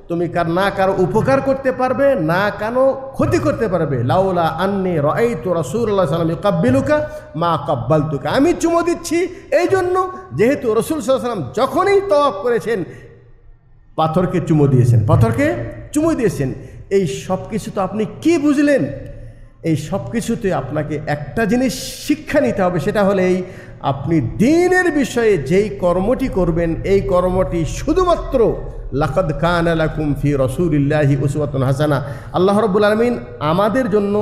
তুমি না কারো উপকার করতে পারবে, না কারো ক্ষতি করতে পারবে। লাউলা আন্নি রাআইতু রাসূলুল্লাহ সাল্লাল্লাহু আলাইহি ওয়াসাল্লাম ইউকাব্বিলুকা মা কাব্বালতুকা, আমি চুমো দিচ্ছি এই জন্য যেহেতু রাসূল সাল্লাল্লাহু আলাইহি ওয়াসাল্লাম যখনই তওয়াফ করেছেন পাথরকে চুমো দিয়েছেন, পাথরকে চুমো দিয়েছেন। এই সব কিছু তো আপনি কি বুঝলেন? এই সব কিছুতে আপনাকে একটা জিনিস শিক্ষা নিতে হবে, সেটা হলেই আপনি দ্বীনের বিষয়ে যেই কর্মটি করবেন এই কর্মটি শুধুমাত্র লাকাদ কানা লাকুম ফি রাসূলিল্লাহি উসওয়াতুন হাসানা। আল্লাহ রাব্বুল আলামিন আমাদের জন্য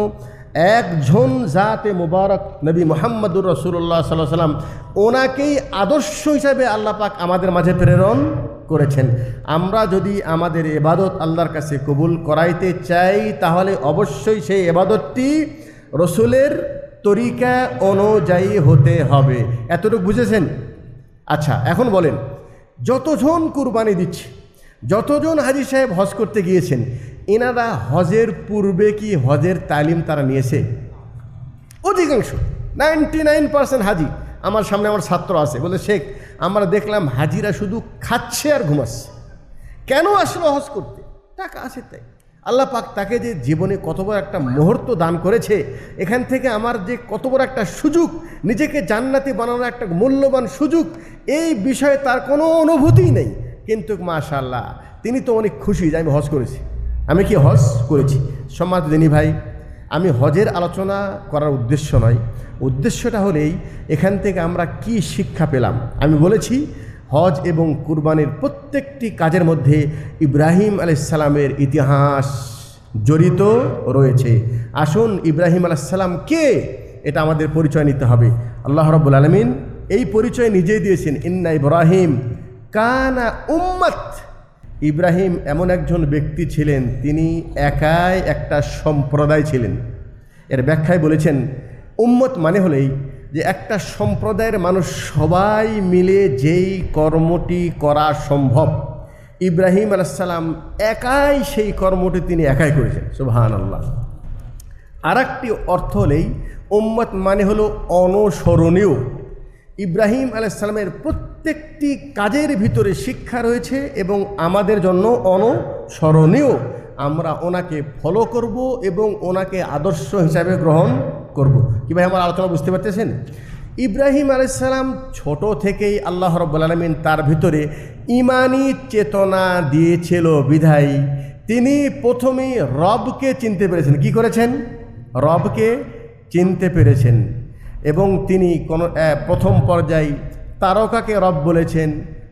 একজন জাতে মুবারক নবী মুহাম্মদুর রাসূলুল্লাহ সাল্লাল্লাহু আলাইহি ওয়াসাল্লাম, ওনাকেই আদর্শ হিসাবে আল্লাহ পাক আমাদের মাঝে প্রেরণ করেছেন। আমরা যদি আমাদের ইবাদত আল্লাহর কাছে কবুল করাইতে চাই তাহলে অবশ্যই সেই ইবাদতটি রসুলের তরিকা অনুযায়ী হতে হবে। এতটুকু বুঝেছেন? আচ্ছা, এখন বলেন, যতজন কুরবানি দিচ্ছে, যতজন হাজী সাহেব হজ করতে গিয়েছেন, এনারা হজের পূর্বে কি হজের তালিম তারা নিয়েছে? অধিকাংশ 99% হাজি। আমার সামনে আমার ছাত্র আছে, বলে শেখ আমরা দেখলাম হাজিরা শুধু খাচ্ছে আর ঘুমাচ্ছে। কেন আসলো হজ করতে? টাকা আছে তাই। আল্লাহ পাক তাকে যে জীবনে কত বড় একটা মুহূর্ত দান করেছে, এখান থেকে আমার যে কত বড় একটা সুযোগ, নিজেকে জান্নাতি বানানোর একটা মূল্যবান সুযোগ, এই বিষয়ে তার কোনো অনুভূতিই নেই। কিন্তু মাশাআল্লাহ তিনি তো অনেক খুশি যে আমি হজ করেছি। আমি কি হজ করেছি? সম্মানিত দিনী ভাই, আমি হজের আলোচনা করার উদ্দেশ্য নয়, উদ্দেশ্যটা হলেই এখান থেকে আমরা কি শিক্ষা পেলাম। আমি বলেছি হজ এবং কুরবানির প্রত্যেকটি কাজের মধ্যে ইব্রাহিম আলাইহিস সালামের ইতিহাস জড়িত রয়েছে। আসুন ইব্রাহিম আলাইহিস সালাম কে, এটা আমাদের পরিচয় নিতে হবে। আল্লাহ রাব্বুল আলামিন এই পরিচয় নিজেই দিয়েছেন, ইন্না ইব্রাহিম কানা উম্মাত। ইব্রাহিম এমন একজন ব্যক্তি ছিলেন, তিনি একাই একটা সম্প্রদায় ছিলেন। এর ব্যাখ্যায় বলেছেন উম্মত মানে হলেই যে একটা সম্প্রদায়ের মানুষ সবাই মিলে যেই কর্মটি করা সম্ভব, ইব্রাহিম আলাইহিস সালাম একাই সেই কর্মটি তিনি একাই করেছেন। সুবহানাল্লাহ। আর একটি অর্থ হলেই উম্মত মানে হলো অনুসরণীয়। ইব্রাহিম আলাইহিস সালামের প্রত্যেকটি কাজের ভিতরে শিক্ষা রয়েছে এবং আমাদের জন্য অনুসরণীয়। আমরা ওনাকে ফলো করব এবং ওনাকে আদর্শ হিসাবে গ্রহণ করব। কি ভাই আমার আলোচনা বুঝতে পারতেছেন? ইব্রাহিম আলাইহিস সালাম ছোট থেকেই আল্লাহ রাব্বুল আলামিন তার ভিতরে ঈমানি চেতনা দিয়েছিল বিধায় তিনি প্রথমেই রবকে চিনতে পেরেছেন। কি করেছেন? রবকে চিনতে পেরেছেন। এবং তিনি প্রথম পর্যায়ে তারকাকে রব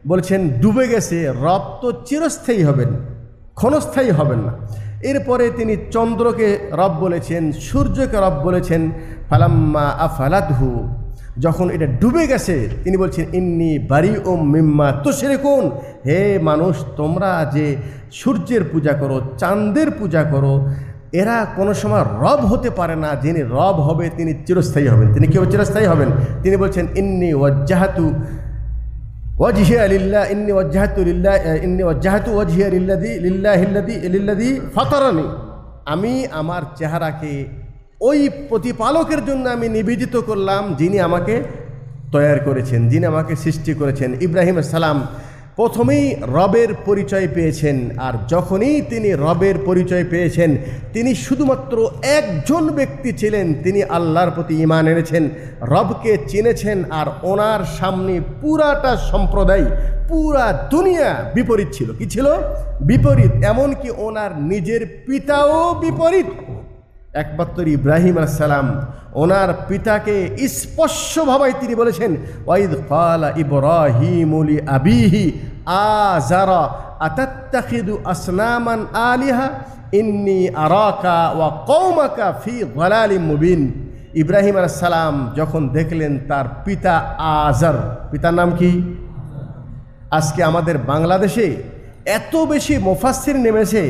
বলেছেন ডুবে গেছে, রব তো চিরস্থায়ী হবেন, ক্ষণস্থায়ী হবেন না। এরপরে তিনি চন্দ্রকে রব বলেছেন, সূর্যকে রব বলেছেন। ফালাম্মা আফালাতহু, যখন এটা ডুবে গেছে তিনি বলছেন ইন্নী বারিউম মিম্মা তুশরিকুন, হে মানুষ তোমরা যে সূর্যের পূজা করো, চাঁদের পূজা করো, এরা কোনো সময় রব হতে পারে না। যিনি রব হবে তিনি চিরস্থায়ী হবেন। তিনি কেউ চিরস্থায়ী হবেন? তিনি বলছেন ইন্নী ওয়াজ্জাহাতু ওয়াজহিয়া লিল্লাহ, ইন্নী ওয়াজ্জাহাতু ওয়াজহিয়া লিল্লাহি ফাতারানি, আমি আমার চেহারাকে ওই প্রতিপালকের জন্য আমি নিবেদিত করলাম যিনি আমাকে তৈরি করেছেন, যিনি আমাকে সৃষ্টি করেছেন। ইব্রাহিম আলাইহিস সালাম প্রথমেই রবের পরিচয় পেয়েছেন, আর যখনই তিনি রবের পরিচয় পেয়েছেন তিনি শুধুমাত্র একজন ব্যক্তি ছিলেন, তিনি আল্লাহর প্রতি ঈমান এনেছেন, রবকে চিনেছেন। আর ওনার সামনে পুরাটা সম্প্রদায়, পুরা দুনিয়া বিপরীত ছিল। কি ছিল? বিপরীত। এমনকি ওনার নিজের পিতাও বিপরীত। একমাত্র ইব্রাহিম আলাইহিস সালাম ওনার পিতাকে স্পষ্টভাবে তিনি বলেছেন, ওয়াইদ ক্বালা ইব্রাহিমু লি আবিহি আযারা আতাত্তাখিযু আসনামান আলিহা ইন্নী আরাকা ওয়া কওমাকা ফি যালালিম মুবিন। ইব্রাহিম আলাইহিস সালাম যখন দেখলেন তার পিতা আযার, পিতার নাম কি? আজকে আমাদের বাংলাদেশে এত বেশি মুফাসসির নেমেছে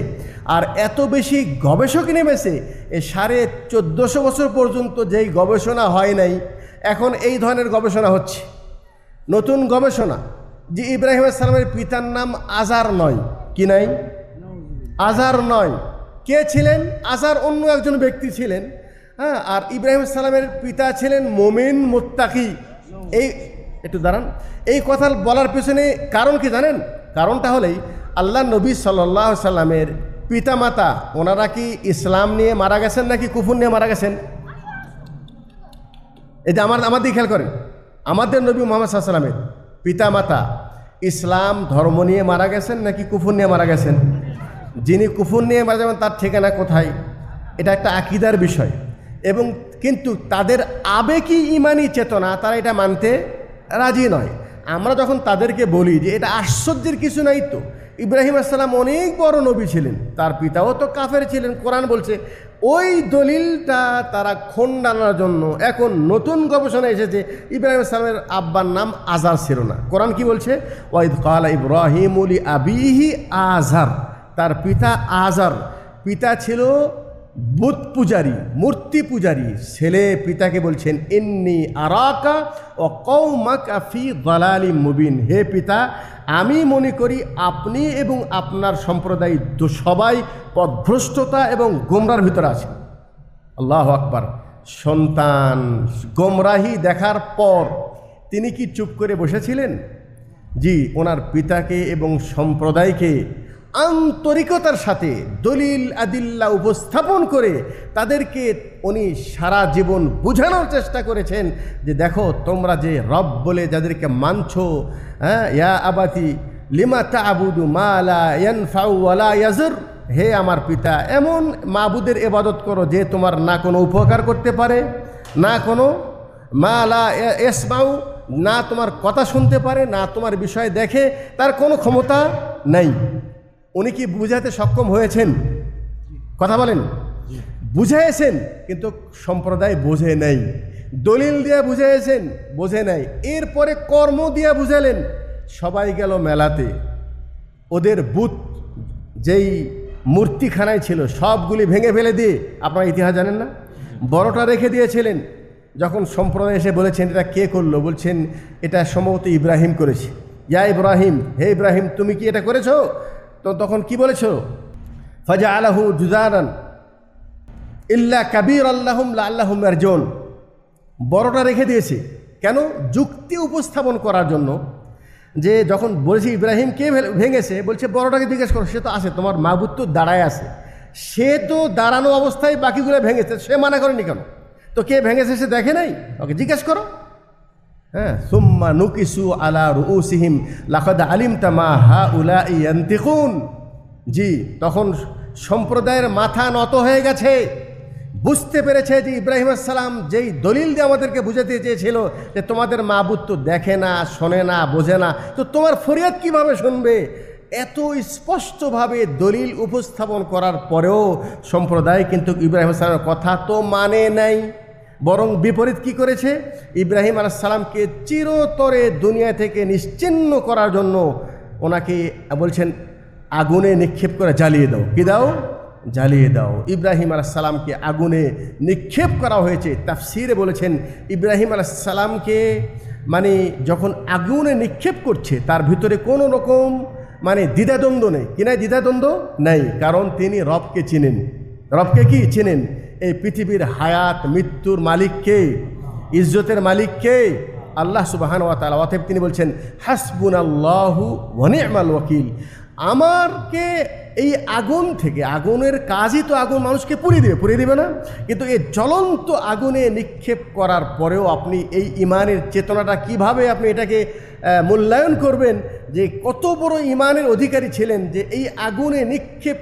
আর এত বেশি গবেষক নেমেছে, এই 1450 বছর পর্যন্ত যেই গবেষণা হয় নাই, এখন এই ধরনের গবেষণা হচ্ছে। নতুন গবেষণা যে ইব্রাহিম আলাইহিস সালামের পিতার নাম আযার নয়। কি নাই? আযার নয়। কে ছিলেন? আযার অন্য একজন ব্যক্তি ছিলেন। হ্যাঁ, আর ইব্রাহিম আলাইহিস সালামের পিতা ছিলেন মুমিন মুত্তাকি। এই একটু দাঁড়ান, এই কথা বলার পেছনে কারণ কি জানেন? কারণটা হলেই আল্লাহ নবী সাল্লাল্লাহু আলাইহি সাল্লামের পিতামাতা ওনারা কি ইসলাম নিয়ে মারা গেছেন নাকি কুফর নিয়ে মারা গেছেন? এই যে আমাদের খেয়াল করেন, আমাদের নবী মুহাম্মদ সাল্লাল্লাহু আলাইহি সাল্লামের পিতামাতা ইসলাম ধর্ম নিয়ে মারা গেছেন নাকি কুফর নিয়ে মারা গেছেন? যিনি কুফর নিয়ে মারা যাবেন তার ঠিকানা কোথায়? এটা একটা আকীদার বিষয়, এবং কিন্তু তাদের আবেগী ঈমানি চেতনা তারা এটা মানতে রাজি নয়। আমরা যখন তাদেরকে বলি যে এটা আশ্চর্যের কিছু নাই, তো ইব্রাহিম আলাইহিস সালাম অনেক বড় নবী ছিলেন, তার পিতাও তো কাফের ছিলেন, কোরআন বলছে, ওই দলিলটা তারা খণ্ডানোর জন্য এখন নতুন গবেষণা এসেছে। ইব্রাহিম আলাইহিস সালামের আব্বার নাম আজার ছিল না। কোরআন কি বলছে? ওয়াইদ ক্বালা ইব্রাহিমু লিআবিহি আজার, তার পিতা আজার, পিতা ছিল বুত পূজারী, মূর্তি পূজারী। ছেলে পিতাকে বলছেন ইন্নী আরাকা ও কওমাকা ফি দালালিম মুবিন, হে পিতা আমি মনে করি আপনি এবং আপনার সম্প্রদায় সবাই পথভ্রষ্টতা এবং গোমরার ভিতরে আছে। আল্লাহু আকবার। সন্তান গোমরাহি দেখার পর তিনি কি চুপ করে বসেছিলেন? জি, ওনার পিতাকে এবং সম্প্রদায়কে আন্তরিকতার সাথে দলিল আদিল্লা উপস্থাপন করে তাদেরকে উনি সারা জীবন বোঝানোর চেষ্টা করেছেন যে দেখো তোমরা যে রব বলে যাদেরকে মানছো, হ্যাঁ, ইয়া আবাতি লিমা তা'বুদু মা লা ইয়ানফাউ ওয়া লা ইয়াযুর, হে আমার পিতা এমন মাবুদের ইবাদত করো যে তোমার না কোনো উপকার করতে পারে, না কোনো মা লা ইয়াসমাউ, না তোমার কথা শুনতে পারে, না তোমার বিষয় দেখে, তার কোনো ক্ষমতা নাই। উনি কি বুঝাতে সক্ষম হয়েছেন? কথা বলেন। বুঝাইছেন, কিন্তু সম্প্রদায় বোঝে নাই। দলিল দিয়ে বুঝাইছেন, বোঝে নাই। এরপরে কর্ম দিয়ে বুঝালেন। সবাই গেল মেলাতে, ওদের বুত যেই মূর্তিখানায় ছিল সবগুলি ভেঙে ফেলে দিয়ে, আপনারা ইতিহাস জানেন না, বড়টা রেখে দিয়েছিলেন। যখন সম্প্রদায় এসে বলেছেন এটা কে করলো, বলছেন এটা সম্ভবত ইব্রাহিম করেছে। ইয়া ইব্রাহিম, হে ইব্রাহিম তুমি কি এটা করেছো? তো তখন কি বলেছ? ফাজআলাহু জুযারান ইল্লা কাবীরাল্লাহুম লাআল্লাহুম ইয়ারজুন, বড়টা রেখে দিয়েছে কেন? যুক্তি উপস্থাপন করার জন্য। যে যখন বলেছে ইব্রাহিম কে ভেঙেছে, বলছে বড়টাকে জিজ্ঞেস করো, সে তো আছে, তোমার মাবুদ তো দাঁড়ায় আছে, সে তো দাঁড়ানো অবস্থায় বাকিগুলো ভেঙেছে, সে মানা করেনি কেন? তো কে ভেঙেছে সে দেখে নাই, ওকে জিজ্ঞেস করো। হ্যাঁ, সুম্মা নুকিসু আলা রুউসিহিম লাকাদ আলিমতা মা হাউলাই ইয়ানতিকুন। জি, তখন সম্প্রদায়ের মাথা নত হয়ে গেছে, বুঝতে পেরেছে যে ইব্রাহিম আলাইহিস সালাম যেই দলিল দিয়ে আমাদেরকে বুঝাতে চেয়েছিল যে তোমাদের মাবুদ তো দেখে না, শোনে না, বোঝে না, তো তোমার ফরিয়াদ কিভাবে শুনবে? এত স্পষ্টভাবে দলিল উপস্থাপন করার পরেও সম্প্রদায় কিন্তু ইব্রাহিম আলাইহিস সালামের কথা তো মানে নাই, বরং বিপরীত কি করেছে? ইব্রাহিম আলাইহিস সালামকে চিরতরে দুনিয়া থেকে নিশ্চিহ্ন করার জন্য ওনাকে বলছেন আগুনে নিক্ষেপ করে জ্বালিয়ে দাও। কি দাও? জ্বালিয়ে দাও। ইব্রাহিম আলাইহিস সালামকে আগুনে নিক্ষেপ করা হয়েছে। তাফসীরে বলেছেন ইব্রাহিম আলাইহিস সালামকে মানে যখন আগুনে নিক্ষেপ করছে তার ভিতরে কোনো রকম মানে দ্বিধাদ্বন্দ্ব নেই। কি নাই? দ্বিধাদ্বন্দ্ব নেই, কারণ তিনি রবকে চিনেন। রবকে কি চিনেন? এই পৃথিবীর হায়াত মৃত্যুর মালিককে, ইজ্জতের মালিককে, আল্লাহ সুবহানাহু ওয়া তাআলা। অতএব তিনি বলছেন হাসবুনাল্লাহু ওয়া নি'মাল ওয়াকিল। আমারকে এই আগুন থেকে, আগুনের কাজই তো আগুন মানুষকে পুড়িয়ে দেবে না? কিন্তু এই জ্বলন্ত আগুনে নিক্ষেপ করার পরেও আপনি এই ইমানের চেতনাটা কিভাবে আপনি এটাকে মূল্যায়ন করবেন যে কত বড় ইমানের অধিকারী ছিলেন যে এই আগুনে নিক্ষেপ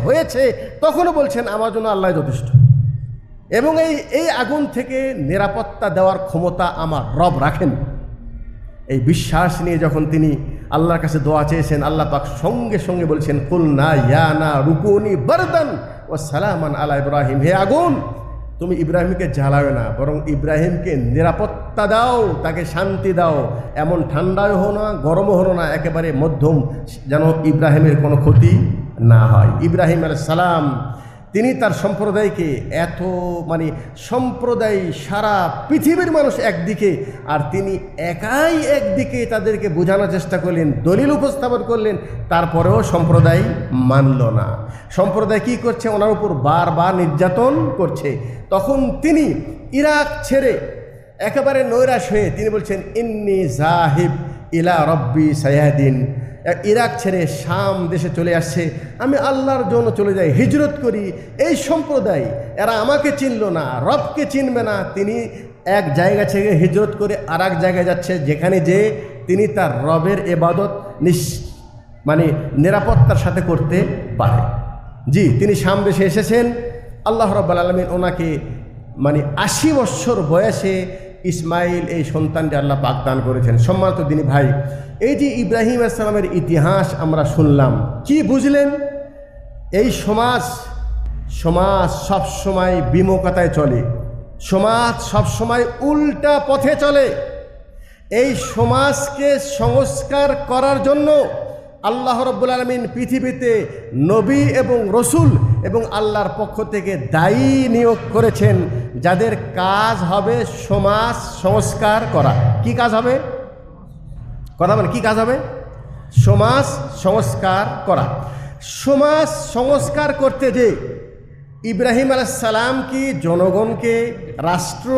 হয়েছে তখনও বলছেন আমার জন্য আল্লাহ যথেষ্ট, এবং এই আগুন থেকে নিরাপত্তা দেওয়ার ক্ষমতা আমার রব রাখেন। এই বিশ্বাস নিয়ে যখন তিনি আল্লাহর কাছে দোয়া চেয়েছেন, আল্লাহ পাক সঙ্গে সঙ্গে বলছেন কুলনা ইয়া না রুকুনি বারদান ওয়া সালামান আলা ইব্রাহিম, হে আগুন তুমি ইব্রাহিমকে জ্বালাবে না, বরং ইব্রাহিমকে নিরাপত্তা দাও, তাকে শান্তি দাও, এমন ঠান্ডাও হো না, গরমও হলো না, একেবারে মধ্যম, যেন ইব্রাহিমের কোনো ক্ষতি না হয়। ইব্রাহিম আলাইহিস সালাম তিনি তার সম্প্রদায়কে এত মানে সম্প্রদায় সারা পৃথিবীর মানুষ একদিকে আর তিনি একাই একদিকে তাদেরকে বোঝানোর চেষ্টা করলেন, দলিল উপস্থাপন করলেন, তারপরেও সম্প্রদায় মানল না। সম্প্রদায় কি করছে? ওনার উপর বারবার নির্যাতন করছে। তখন তিনি ইরাক ছেড়ে একেবারে নৈরাশ হয়ে তিনি বলছেন ইন্নী জাহিব ইলা রব্বি সায়াহদিন, ইরাক ছেড়ে শাম দেশে চলে আসছে, আমি আল্লাহর জন্য চলে যাই, হিজরত করি। এই সম্প্রদায় এরা আমাকে চিনল না, রবকে চিনবে না। তিনি এক জায়গা থেকে হিজরত করে আর এক জায়গায় যাচ্ছে, যেখানে যে তিনি তার রবের ইবাদত মানে নিরাপত্তার সাথে করতে পারে। জি, তিনি শাম দেশে এসেছেন। আল্লাহ রাব্বুল আলামিন ওনাকে মানে 80 বৎসর বয়সে ইসমাইল এই সন্তানটি আল্লাহ পাক দান করেছেন। সম্মানিত দিনী ভাই, এই যে ইব্রাহিম আলাইহিস সালামের ইতিহাস আমরা শুনলাম, কি বুঝলেন? এই সমাজ সবসময় বিমুখতায় চলে, সমাজ সবসময় উল্টা পথে চলে। এই সমাজকে সংস্কার করার জন্য আল্লাহ রাব্বুল আলামিন পৃথিবীতে নবী এবং রসুল এবং আল্লাহর পক্ষ থেকে দায়ী নিয়োগ করেছেন, যাদের কাজ হবে সমাজ সংস্কার করা। কি কাজ হবে? কথা বলেন, কি কাজ হবে? সমাজ সংস্কার করা। সমাজ সংস্কার করতে যে ইব্রাহিম আলাইহিস সালাম কি জনগণকে রাষ্ট্র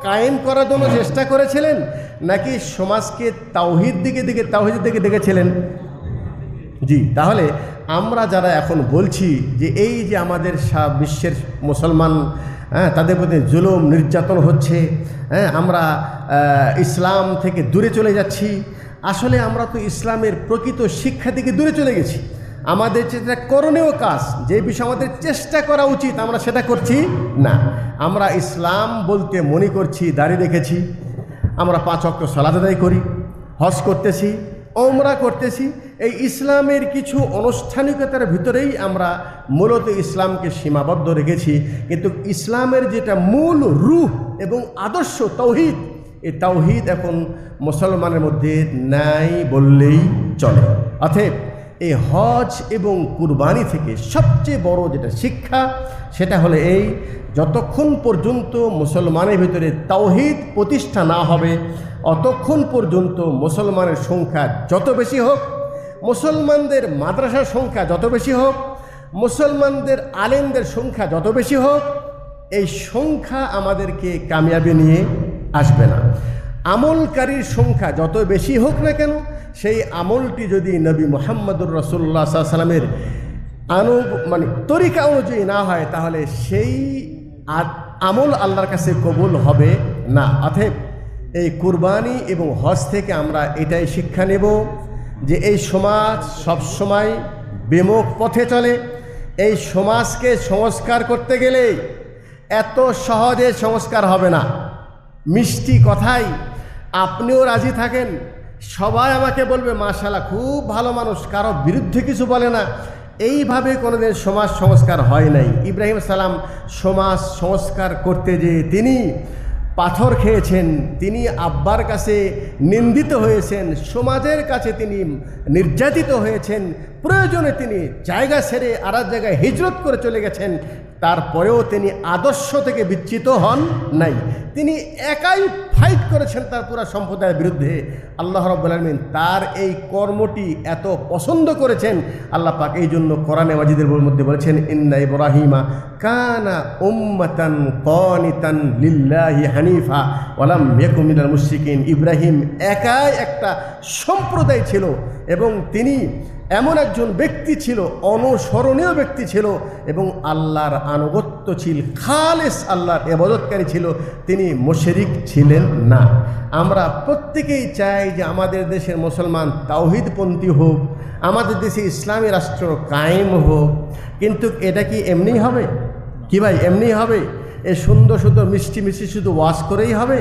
কায়েম করার জন্য চেষ্টা করেছিলেন, নাকি সমাজকে তাওহীদের দিকে দেখেছিলেন? জি, তাহলে আমরা যারা এখন বলছি যে এই যে আমাদের বিশ্বের মুসলমান, তাদের প্রতি জুলুম নির্যাতন হচ্ছে, আমরা ইসলাম থেকে দূরে চলে যাচ্ছি, আসলে আমরা তো ইসলামের প্রকৃত শিক্ষা থেকে দূরে চলে গেছি। আমাদের যেটা করণীয় কাজ, যে বিষয়ে আমাদের চেষ্টা করা উচিত, আমরা সেটা করছি না। আমরা ইসলাম বলতে মনে করছি দাড়ি রেখেছি, আমরা 5 ওয়াক্ত সালাত আদায় করি, হজ করতেছি, ওমরা করতেছি। এই ইসলামের কিছু আনুষ্ঠানিকতার ভিতরেই আমরা মূলত ইসলামকে সীমাবদ্ধ রেখেছি, কিন্তু ইসলামের যেটা মূল রূহ এবং আদর্শ তাওহীদ, এই তাওহীদ এখন মুসলমানের মধ্যে নাই বললেই চলে। অতএব এই হজ এবং কুরবানি থেকে সবচেয়ে বড় যেটা শিক্ষা, সেটা হলো এই, যতক্ষণ পর্যন্ত মুসলমানের ভিতরে তাওহীদ প্রতিষ্ঠা না হবে, অতক্ষণ পর্যন্ত মুসলমানের সংখ্যা যত বেশি হোক, মুসলমানদের মাদ্রাসার সংখ্যা যত বেশি হোক, মুসলমানদের আলেমদের সংখ্যা যত বেশি হোক, এই সংখ্যা আমাদেরকে কামিয়াবি নিয়ে আসবে না। আমলকারীর সংখ্যা যত বেশি হোক না কেন, সেই আমলটি যদি নবী মুহাম্মদুর রাসূলুল্লাহ সাল্লাল্লাহু আলাইহি ওয়াসাল্লামের মানে তরিকা অনুযায়ী না হয়, তাহলে সেই আমল আল্লাহর কাছে কবুল হবে না। অতএব এই কুরবানি এবং হজ থেকে আমরা এটাই শিক্ষা নেব যে এই সমাজ সবসময় বিমুখ পথে চলে। এই সমাজকে সংস্কার করতে গেলে এত সহজে সংস্কার হবে না। মিষ্টি কথাই আপনিও রাজি থাকেন, সবাই আমাকে বলবে মাশাআল্লাহ খুব ভালো মানুষ, কারো বিরুদ্ধে কিছু বলে না, এইভাবে কোনোদিন সমাজ সংস্কার হয় নাই। ইব্রাহিম সালাম সমাজ সংস্কার করতে যে তিনি পাথর খেয়েছেন, তিনি আব্বার কাছে নিন্দিত হয়েছেন, সমাজের কাছে তিনি নির্যাতিত হয়েছেন, প্রয়োজনে তিনি জায়গা ছেড়ে আর এক জায়গায় হিজরত করে চলে গেছেন, তারপরেও তিনি আদর্শ থেকে বিচ্যুত হন নাই। তিনি একাই ফাইট করেছেন তার পুরা সম্প্রদায়ের বিরুদ্ধে। আল্লাহ রাব্বুল আলামিন তার এই কর্মটি এত পছন্দ করেছেন, আল্লাহ পাক এই জন্য কোরআনে মাজিদের মধ্যে বলেছেন, ইন্না ইব্রাহিমা কানা উম্মাতান কানিতান লিল্লাহি হানিফা ওয়া লাম ইয়াকুন মিনাল মুশরিকিন। ইব্রাহিম একাই একটা সম্প্রদায় ছিল এবং তিনি এমন একজন ব্যক্তি ছিল, অনুসরণীয় ব্যক্তি ছিল এবং আল্লাহর আনুগত্য ছিল, খালেস আল্লাহর ইবাদতকারী ছিল, তিনি মুশরিক ছিলেন না। আমরা প্রত্যেকেই চাই যে আমাদের দেশের মুসলমান তাওহীদপন্থী হোক, আমাদের দেশে ইসলামী রাষ্ট্র কায়েম হোক, কিন্তু এটা কি এমনি হবে? কি ভাই, এমনি হবে? এ সুন্দর সুন্দর মিষ্টি মিষ্টি শুধু ওয়াজ করেই হবে?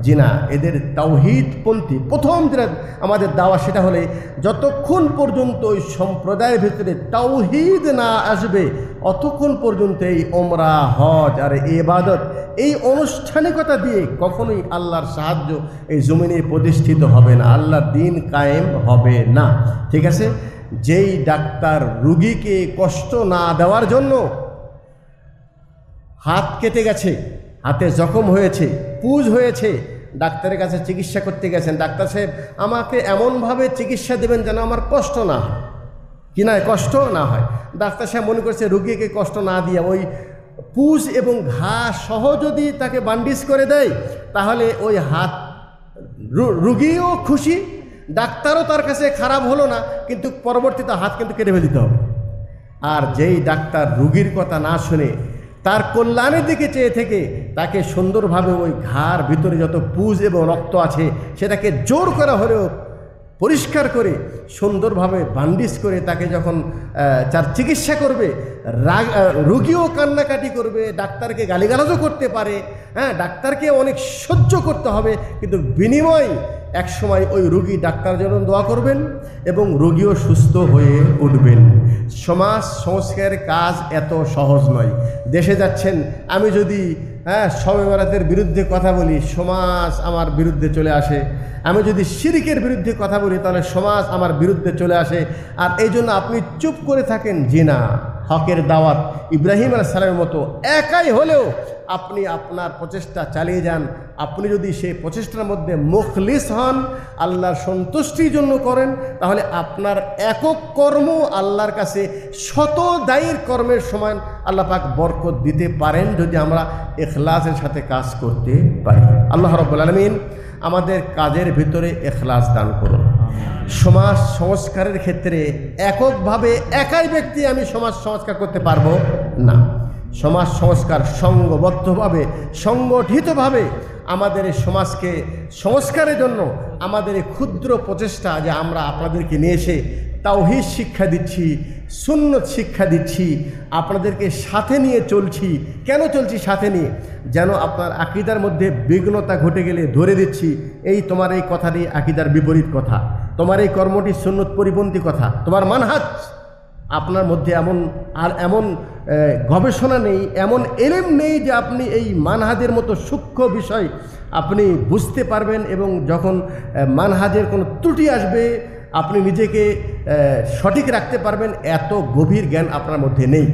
জি না, এদের তাওহীদপন্থী প্রথম যেটা আমাদের দাওয়া, সেটা হলে যতক্ষণ পর্যন্ত ওই সম্প্রদায়ের ভিতরে তাওহীদ না আসবে, অতক্ষণ পর্যন্ত এই ওমরা, হজ আর ইবাদত, এই আনুষ্ঠানিকতা দিয়ে কখনোই আল্লাহর সাহায্য এই জমিনে প্রতিষ্ঠিত হবে না, আল্লাহর দ্বীন কায়েম হবে না। ঠিক আছে? যেই ডাক্তার রুগীকে কষ্ট না দেওয়ার জন্য হাত কেটে গেছে, হাতে জখম হয়েছে, পুজ হয়েছে, ডাক্তারের কাছে চিকিৎসা করতে গেছেন, ডাক্তার সাহেব আমাকে এমনভাবে চিকিৎসা দেবেন যেন আমার কষ্ট না হয়, কি না কষ্ট না হয়। ডাক্তার সাহেব মনে করছে রুগীকে কষ্ট না দিয়ে ওই পুজ এবং ঘা সহ যদি তাকে বান্ডিজ করে দেয়, তাহলে ওই হাত রুগীও খুশি ডাক্তারও তার কাছে খারাপ হলো না, কিন্তু পরবর্তীতে হাত কিন্তু কেটে ফেলে দিতে হবে। আর যেই ডাক্তার রুগীর কথা না শুনে তার কল্যাণের দিকে চেয়ে থেকে তাকে সুন্দরভাবে ওই ঘাড় ভিতরে যত পুঁজ এবং রক্ত আছে সেটাকে জোর করা হলেও পরিষ্কার করে সুন্দরভাবে বান্ডিজ করে তাকে যখন তার চিকিৎসা করবে, রুগীও কান্নাকাটি করবে, ডাক্তারকে গালিগালাজও করতে পারে, হ্যাঁ, ডাক্তারকে অনেক সহ্য করতে হবে, কিন্তু বিনিময় একসময় ওই রুগী ডাক্তার জন্য দোয়া করবেন এবং রুগীও সুস্থ হয়ে উঠবেন। সমাজ সংস্কারের কাজ এত সহজ নয়। দেশে যাচ্ছেন, আমি যদি শবে বরাতের বিরুদ্ধে কথা বলি সমাজ আমার বিরুদ্ধে চলে আসে, আমি যদি শিরকের বিরুদ্ধে কথা বলি তাহলে সমাজ আমার বিরুদ্ধে চলে আসে। আর এই জন্য আপনি চুপ করে থাকেন। জি না, হকের দাওয়াত ইব্রাহিম আলাইহিস সালামের মতো একাই হলেও আপনি আপনার প্রচেষ্টা চালিয়ে যান। আপনি যদি সেই প্রচেষ্টার মধ্যে মুখলিস হন, আল্লাহর সন্তুষ্টির জন্য করেন, তাহলে আপনার একক কর্ম আল্লাহর কাছে শত দায়ীর কর্মের সমান আল্লাহ পাক বরকত দিতে পারেন, যদি আমরা ইখলাসের সাথে কাজ করতে পারি। আল্লাহ রাব্বুল আলামিন আমাদের কাজের ভিতরে ইখলাস দান করুন। সমাজ সংস্কারের ক্ষেত্রে এককভাবে একাই ব্যক্তি আমি সমাজ সংস্কার করতে পারবো না। সমাজ সংস্কার সংঘবদ্ধভাবে, সংগঠিতভাবে আমাদের এই সমাজকে সংস্কারের জন্য আমাদের এই ক্ষুদ্র প্রচেষ্টা যে আমরা আপনাদেরকে নিয়ে এসে তাওহীদ শিক্ষা দিচ্ছি, সুন্নত শিক্ষা দিচ্ছি, আপনাদেরকে সাথে নিয়ে চলছি। কেন চলছি সাথে নিয়ে? যেন আপনার আকীদার মধ্যে বিঘ্নতা ঘটে গেলে ধরে দিচ্ছি, এই তোমার এই কথাটি আকীদার বিপরীত কথা, তোমার এই কর্মটি সুন্নত পরিপন্থী কথা, তোমার মানহাজ, আপনার মধ্যে এমন গবেষণা নেই, এমন এলেম নেই যে আপনি এই মানহাজের মতো সূক্ষ্ম বিষয় আপনি বুঝতে পারবেন, এবং যখন মানহাজের কোনো ত্রুটি আসবে আপনি নিজেকে সঠিক রাখতে পারবেন, এত গভীর জ্ঞান আপনার মধ্যে নেই।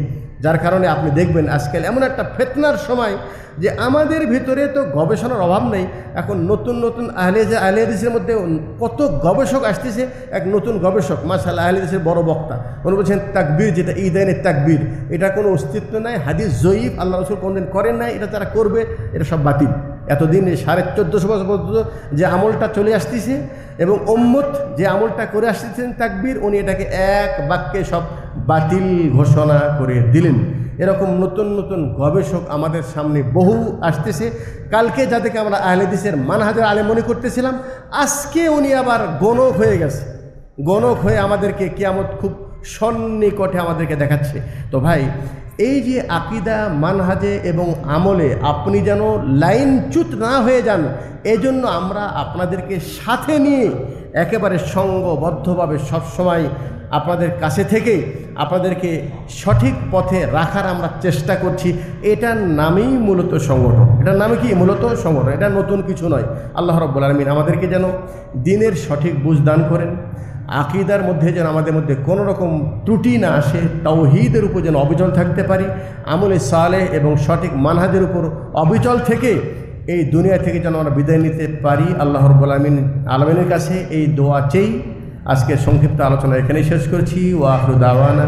যার কারণে আপনি দেখবেন আজকাল এমন একটা ফিতনার সময় যে আমাদের ভিতরে তো গবেষণার অভাব নেই। এখন নতুন নতুন আহলে হাদিসের মধ্যে কত গবেষক আসতেছে। এক নতুন গবেষক মাশাআল্লাহ আহলে হাদিসের বড় বক্তা, উনি বলছেন তাকবীর, যেটা ঈদাইনের তাকবীর, এটা কোনো অস্তিত্ব নাই, হাদিস জয়ীফ, আল্লাহ রাসূল কোনদিন করেন নাই, এটা যারা করবে এটা সব বাতিল। এতদিন 1450 বছর পর্যন্ত যে আমলটা চলে আসতেছে এবং উম্মত যে আমলটা করে আসতেছেন তাকবীর, উনি এটাকে এক বাক্যে সব বাতিল ঘোষণা করে দিলেন। এরকম নতুন নতুন গবেষক আমাদের সামনে বহু আসতেছে। কালকে যাদেরকে আমরা আহলে হাদিসের মানহাজের আলেম মনে করতেছিলাম, আজকে উনি আবার গণক হয়ে গেছে। গণক হয়ে আমাদেরকে কিয়ামত খুব সন্নিকটে আমাদেরকে দেখাচ্ছে। তো ভাই, এই যে আকীদা, মানহাজে এবং আমলে আপনি যেন লাইনচ্যুত না হয়ে যান, এজন্য আমরা আপনাদেরকে সাথে নিয়ে একেবারে সংঘবদ্ধভাবে সবসময় আপনাদের কাছে থেকে আপনাদেরকে সঠিক পথে রাখার আমরা চেষ্টা করছি। এটার নামেই মূলত সংগঠন। এটার নামে কি? মূলত সংগঠন। এটা নতুন কিছু নয়। আল্লাহ রাব্বুল আলামিন আমাদেরকে যেন দ্বীনের সঠিক বুঝ দান করেন, আকীদার মধ্যে যেন আমাদের মধ্যে কোনো রকম ত্রুটি না আসে, তাওহীদের উপর যেন অবিচল থাকতে পারি, আমলে সালেহ এবং সঠিক মানহাজের উপর অবিচল থেকে এই দুনিয়া থেকে যেন আমরা বিদায় নিতে পারি। আল্লাহ রাব্বুল আলামিনের কাছে এই দোয়া চেয়ে আজকের সংক্ষিপ্ত আলোচনা এখানেই শেষ করছি। ওয়া আখিরু দাওয়ানা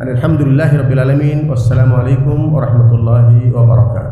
আলহামদুলিল্লাহি রাব্বিল আলামিন। আসসালামু আলাইকুম ওয়া রাহমাতুল্লাহি ওয়া বারাকাতুহু।